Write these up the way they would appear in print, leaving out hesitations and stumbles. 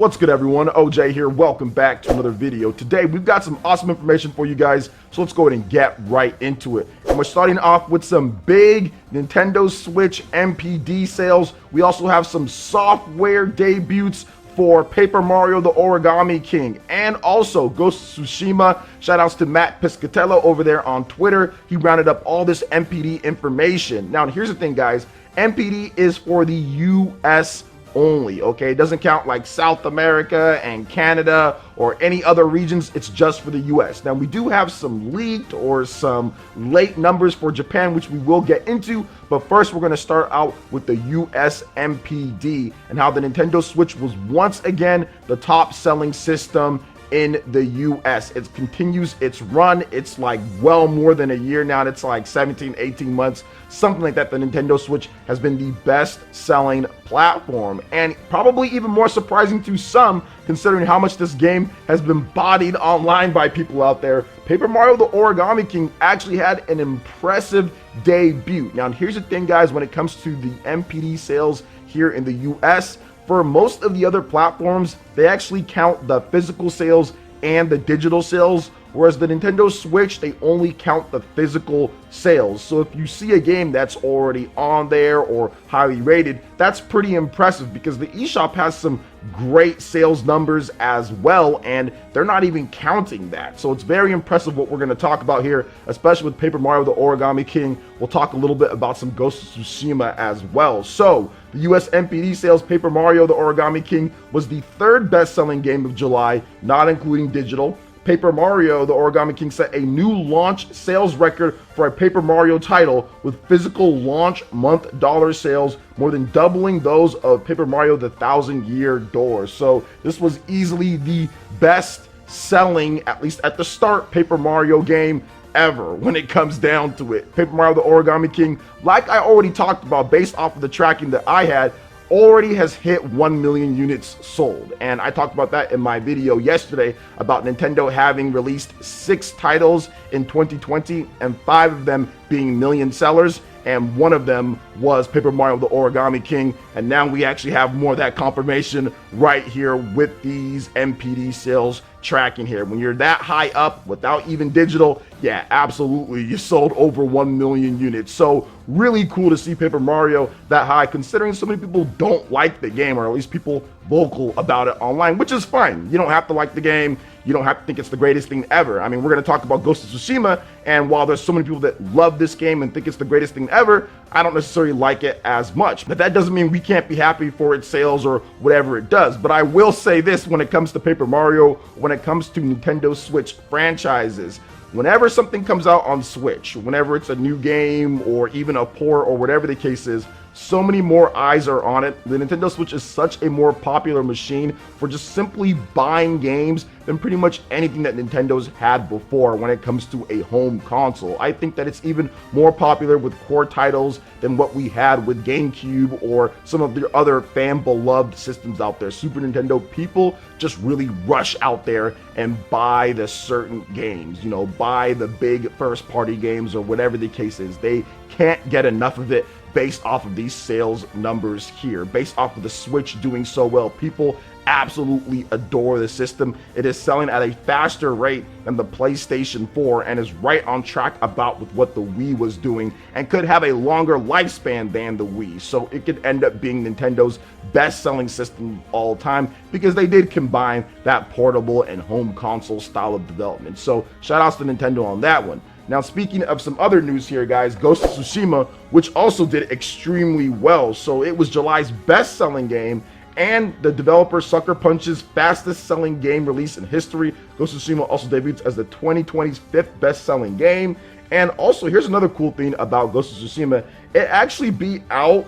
What's good, everyone? OJ here. Welcome back to another video. Today we've got some awesome information for you guys, so let's go ahead and get right into it. And we're starting off with some big Nintendo Switch MPD sales. We also have some software debuts for Paper Mario the Origami King and also Ghost of Tsushima. Shoutouts to Matt Piscatello over there on Twitter. He rounded up all this MPD information. Now here's the thing, guys. MPD is for the US only, okay? It doesn't count like South America and Canada or any other regions. It's just for the US. Now we do have some leaked or some late numbers for Japan, which we will get into, but first we're going to start out with the US MPD and how the Nintendo Switch was once again the top selling system in the US. It continues its run. It's like well more than a year now. It's like 17, 18 months, something like that. The Nintendo Switch has been the best selling platform, and probably even more surprising to some considering how much this game has been bodied online by people out there. Paper Mario the Origami King actually had an impressive debut. Now here's the thing, guys, when it comes to the MPD sales here in the US, for most of the other platforms, they actually count the physical sales and the digital sales, whereas the Nintendo Switch, they only count the physical sales. So if you see a game that's already on there or highly rated, that's pretty impressive because the eShop has some great sales numbers as well, and they're not even counting that. So it's very impressive what we're going to talk about here, especially with Paper Mario the Origami King. We'll talk a little bit about some Ghost of Tsushima as well. So the US MPD sales, Paper Mario the Origami King was the third best-selling game of July, not including digital. Paper Mario the Origami King set a new launch sales record for a Paper Mario title with physical launch month dollar sales more than doubling those of Paper Mario the Thousand Year Door. So this was easily the best selling, at least at the start, Paper Mario game ever when it comes down to it. Paper Mario the Origami King, like I already talked about based off of the tracking that I had, already has hit 1 million units sold, and I talked about that in my video yesterday about Nintendo having released 6 titles in 2020 and 5 of them being million sellers, and one of them was Paper Mario the Origami King, and now we actually have more of that confirmation right here with these MPD sales tracking here. When you're that high up without even digital, yeah, absolutely, you sold over 1 million units. So really cool to see Paper Mario that high, considering so many people don't like the game, or at least people vocal about it online, which is fine. You don't have to like the game. You don't have to think it's the greatest thing ever. I mean, we're going to talk about Ghost of Tsushima, and while there's so many people that love this game and think it's the greatest thing ever, I don't necessarily like it as much. But that doesn't mean we can't be happy for its sales or whatever it does. But I will say this when it comes to Paper Mario, when it comes to Nintendo Switch franchises, whenever something comes out on Switch, whenever it's a new game or even a port or whatever the case is, so many more eyes are on it. The Nintendo Switch is such a more popular machine for just simply buying games than pretty much anything that Nintendo's had before when it comes to a home console. I think that it's even more popular with core titles than what we had with GameCube or some of the other fan-beloved systems out there. Super Nintendo, people just really rush out there and buy the certain games, you know, buy the big first-party games or whatever the case is. They can't get enough of it based off of these sales numbers here, based off of the Switch doing so well. People absolutely adore the system. It is selling at a faster rate than the PlayStation 4 and is right on track about with what the Wii was doing and could have a longer lifespan than the Wii. So it could end up being Nintendo's best-selling system of all time because they did combine that portable and home console style of development. So shout outs to Nintendo on that one. Now, speaking of some other news here, guys, Ghost of Tsushima, which also did extremely well. So it was July's best-selling game and the developer Sucker Punch's fastest-selling game release in history. Ghost of Tsushima also debuts as the 2020's 5th best-selling game. And also, here's another cool thing about Ghost of Tsushima. It actually beat out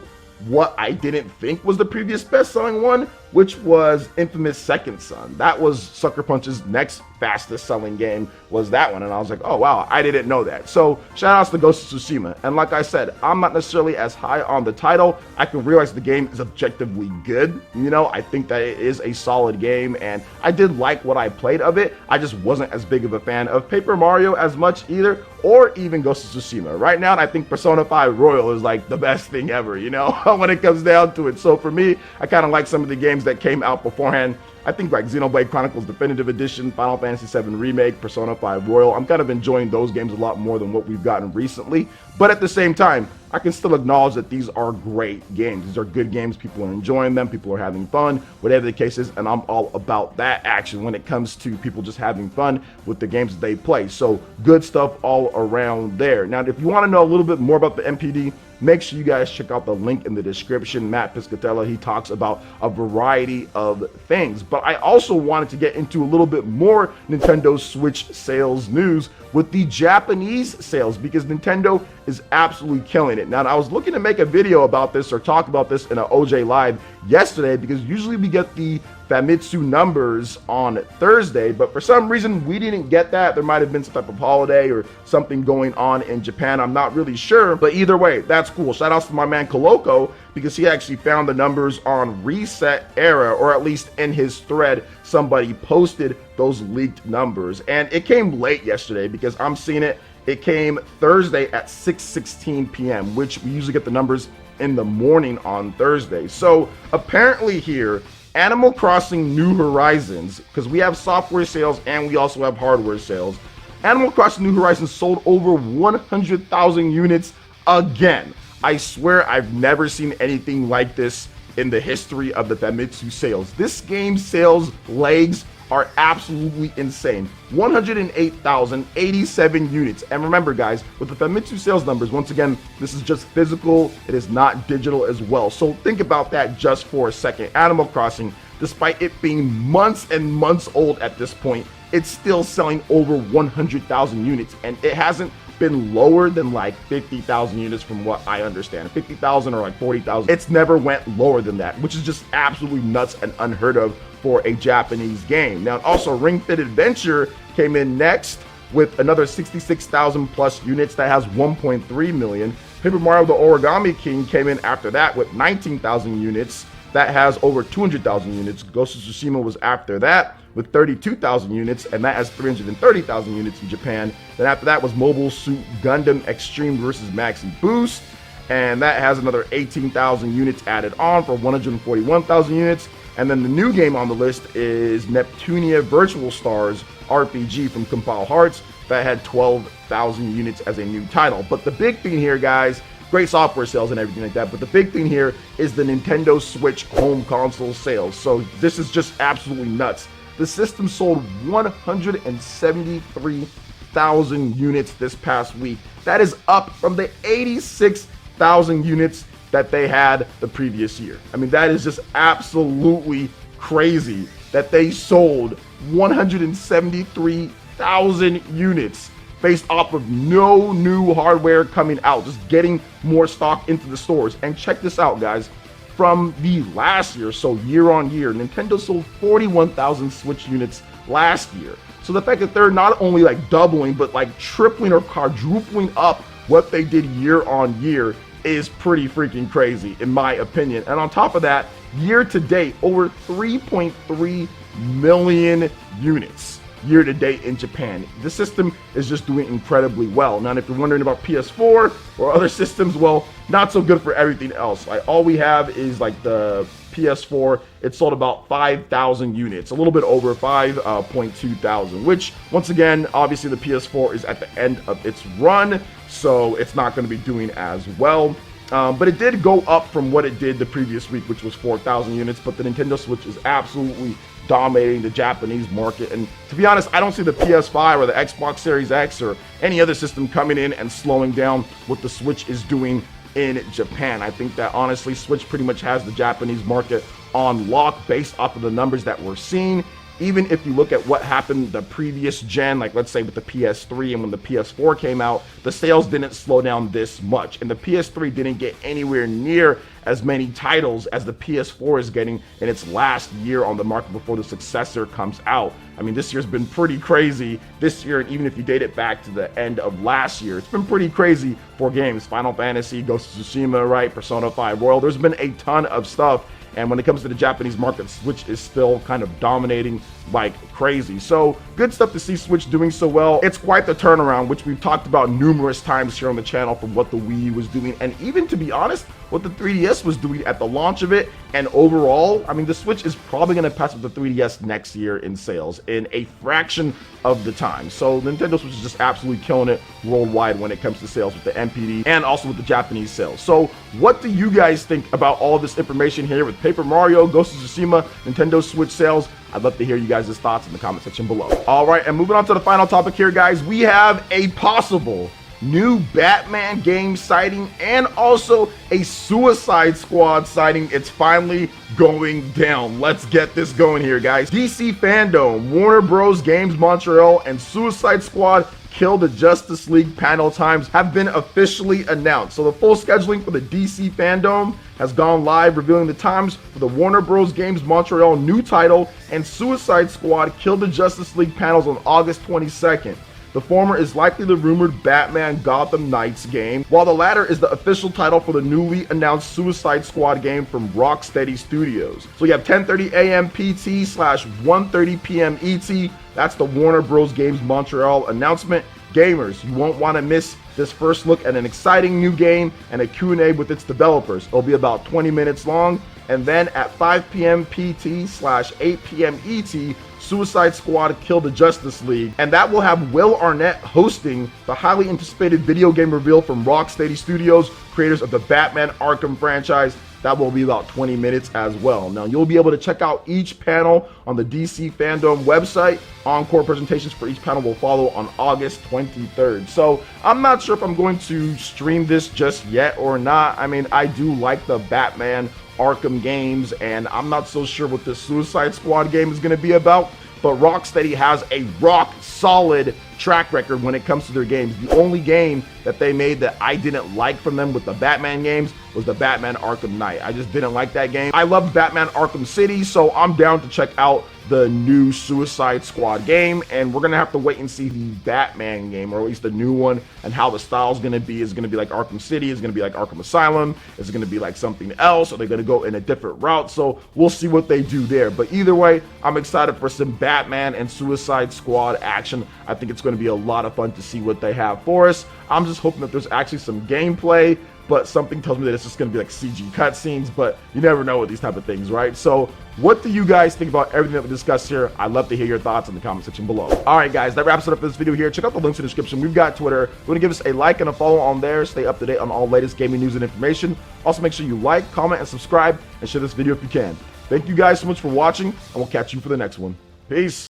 what I didn't think was the previous best-selling one, which was Infamous Second Son. That was Sucker Punch's next fastest selling game, was that one, and I was like, oh wow, I didn't know that. So shout outs to Ghost of Tsushima, and like I said, I'm not necessarily as high on the title. I can realize the game is objectively good, you know, I think that it is a solid game, and I did like what I played of it. I just wasn't as big of a fan of Paper Mario as much either, or even Ghost of Tsushima. Right now, I think Persona 5 Royal is like the best thing ever, you know, when it comes down to it. So for me, I kind of like some of the games things that came out beforehand. I think like Xenoblade Chronicles Definitive Edition, Final Fantasy VII Remake, Persona 5 Royal. I'm kind of enjoying those games a lot more than what we've gotten recently. But at the same time, I can still acknowledge that these are great games. These are good games. People are enjoying them. People are having fun, whatever the case is. And I'm all about that action when it comes to people just having fun with the games that they play. So good stuff all around there. Now, if you want to know a little bit more about the MPD, make sure you guys check out the link in the description. Matt Piscatella, he talks about a variety of things. But I also wanted to get into a little bit more Nintendo Switch sales news with the Japanese sales, because Nintendo is absolutely killing it. Now, I was looking to make a video about this or talk about this in an OJ Live yesterday, because usually we get the Famitsu numbers on Thursday, but for some reason we didn't get that. There might have been some type of holiday or something going on in Japan. I'm not really sure, but either way, that's cool. Shout outs to my man Koloko, because he actually found the numbers on Reset Era, or at least in his thread, somebody posted those leaked numbers. And it came late yesterday, because I'm seeing it. It came Thursday at 6:16 p.m., which we usually get the numbers in the morning on Thursday. So apparently here, Animal Crossing New Horizons, because we have software sales and we also have hardware sales, Animal Crossing New Horizons sold over 100,000 units again. I swear I've never seen anything like this in the history of the Famitsu sales. This game's sales legs are absolutely insane. 108,087 units. And remember, guys, with the Famitsu sales numbers, once again, this is just physical. It is not digital as well. So think about that just for a second. Animal Crossing, despite it being months and months old at this point, it's still selling over 100,000 units. And it hasn't been lower than like 50,000 units from what I understand. 50,000 or like 40,000. It's never went lower than that, which is just absolutely nuts and unheard of for a Japanese game. Now, also Ring Fit Adventure came in next with another 66,000 plus units. That has 1.3 million. Paper Mario the Origami King came in after that with 19,000 units. That has over 200,000 units. Ghost of Tsushima was after that with 32,000 units, and that has 330,000 units in Japan. Then after that was Mobile Suit Gundam Extreme vs. Maxi Boost, and that has another 18,000 units added on for 141,000 units. And then the new game on the list is Neptunia Virtual Stars RPG from Compile Hearts. That had 12,000 units as a new title. But the big thing here, guys, great software sales and everything like that, but the big thing here is the Nintendo Switch home console sales. So this is just absolutely nuts. The system sold 173,000 units this past week. That is up from the 86,000 units that they had the previous year. I mean, that is just absolutely crazy that they sold 173,000 units based off of no new hardware coming out, just getting more stock into the stores. And check this out, guys. From the last year, so year on year, Nintendo sold 41,000 Switch units last year. So the fact that they're not only like doubling, but like tripling or quadrupling up what they did year on year is pretty freaking crazy, in my opinion. And on top of that, year to date, over 3.3 million units year to date in Japan. The system is just doing incredibly well. Now, if you're wondering about PS4 or other systems, well, not so good for everything else. Like, all we have is like the PS4. It sold about 5,000 units, a little bit over 5.2 thousand, which once again, obviously the PS4 is at the end of its run, so it's not going to be doing as well. But it did go up from what it did the previous week, which was 4,000 units. But the Nintendo Switch is absolutely dominating the Japanese market. And to be honest, I don't see the PS5 or the Xbox Series X or any other system coming in and slowing down what the Switch is doing in Japan. I think that honestly, Switch pretty much has the Japanese market on lock based off of the numbers that we're seeing. Even if you look at what happened the previous gen, like let's say with the PS3 and when the PS4 came out, the sales didn't slow down this much. And the PS3 didn't get anywhere near as many titles as the PS4 is getting in its last year on the market before the successor comes out. I mean, this year's been pretty crazy. This year, and even if you date it back to the end of last year, it's been pretty crazy for games. Final Fantasy, Ghost of Tsushima, right? Persona 5 Royal. There's been a ton of stuff. And when it comes to the Japanese market, Switch is still kind of dominating like crazy. So good stuff to see Switch doing so well. It's quite the turnaround, which we've talked about numerous times here on the channel, from what the Wii U was doing, and even, to be honest, what the 3DS was doing at the launch of it. And overall, I mean, the Switch is probably going to pass with the 3DS next year in sales in a fraction of the time. So Nintendo Switch is just absolutely killing it worldwide when it comes to sales with the NPD and also with the Japanese sales. So what do you guys think about all of this information here with Paper Mario, Ghost of Tsushima, Nintendo Switch sales? I'd love to hear you guys' thoughts in the comment section below. All right, and moving on to the final topic here, guys, we have a possible new Batman game sighting and also a Suicide Squad sighting. It's finally going down. Let's get this going here, guys. DC Fandom, Warner Bros. Games Montreal, and Suicide Squad Kill the Justice League panel times have been officially announced. So the full scheduling for the DC Fandom has gone live, revealing the times for the Warner Bros. Games Montreal new title and Suicide Squad Kill the Justice League panels on August 22nd. The former is likely the rumored Batman Gotham Knights game, while the latter is the official title for the newly announced Suicide Squad game from Rocksteady Studios. So you have 10:30 a.m. PT / 1:30 p.m. ET. That's the Warner Bros. Games Montreal announcement. Gamers, you won't want to miss this first look at an exciting new game and a Q&A with its developers. It'll be about 20 minutes long. And then at 5 p.m. PT / 8 p.m. ET, Suicide Squad Kill the Justice League. And that will have Will Arnett hosting the highly anticipated video game reveal from Rocksteady Studios, creators of the Batman Arkham franchise. That will be about 20 minutes as well. Now, you'll be able to check out each panel on the DC Fandom website. Encore presentations for each panel will follow on August 23rd. So I'm not sure if I'm going to stream this just yet or not. I mean, I do like the Batman Arkham games, and I'm not so sure what the Suicide Squad game is going to be about. But Rocksteady has a rock solid track record when it comes to their games. The only game that they made that I didn't like from them with the Batman games was the Batman Arkham Knight. I just didn't like that game. I loved Batman Arkham City, so I'm down to check out the new Suicide Squad game, and we're gonna have to wait and see the Batman game, or at least the new one, and how the style's gonna be. Is it gonna be like Arkham City? Is it gonna be like Arkham Asylum? Is it gonna be like something else? Are they gonna go in a different route? So we'll see what they do there. But either way, I'm excited for some Batman and Suicide Squad action. I think it's gonna be a lot of fun to see what they have for us. I'm just hoping that there's actually some gameplay, but something tells me that it's just going to be like CG cutscenes, but you never know with these type of things, right? So what do you guys think about everything that we discussed here? I'd love to hear your thoughts in the comment section below. All right, guys, that wraps it up for this video here. Check out the links in the description. We've got Twitter. You want to give us a like and a follow on there. Stay up to date on all latest gaming news and information. Also, make sure you like, comment, and subscribe, and share this video if you can. Thank you guys so much for watching, and we'll catch you for the next one. Peace.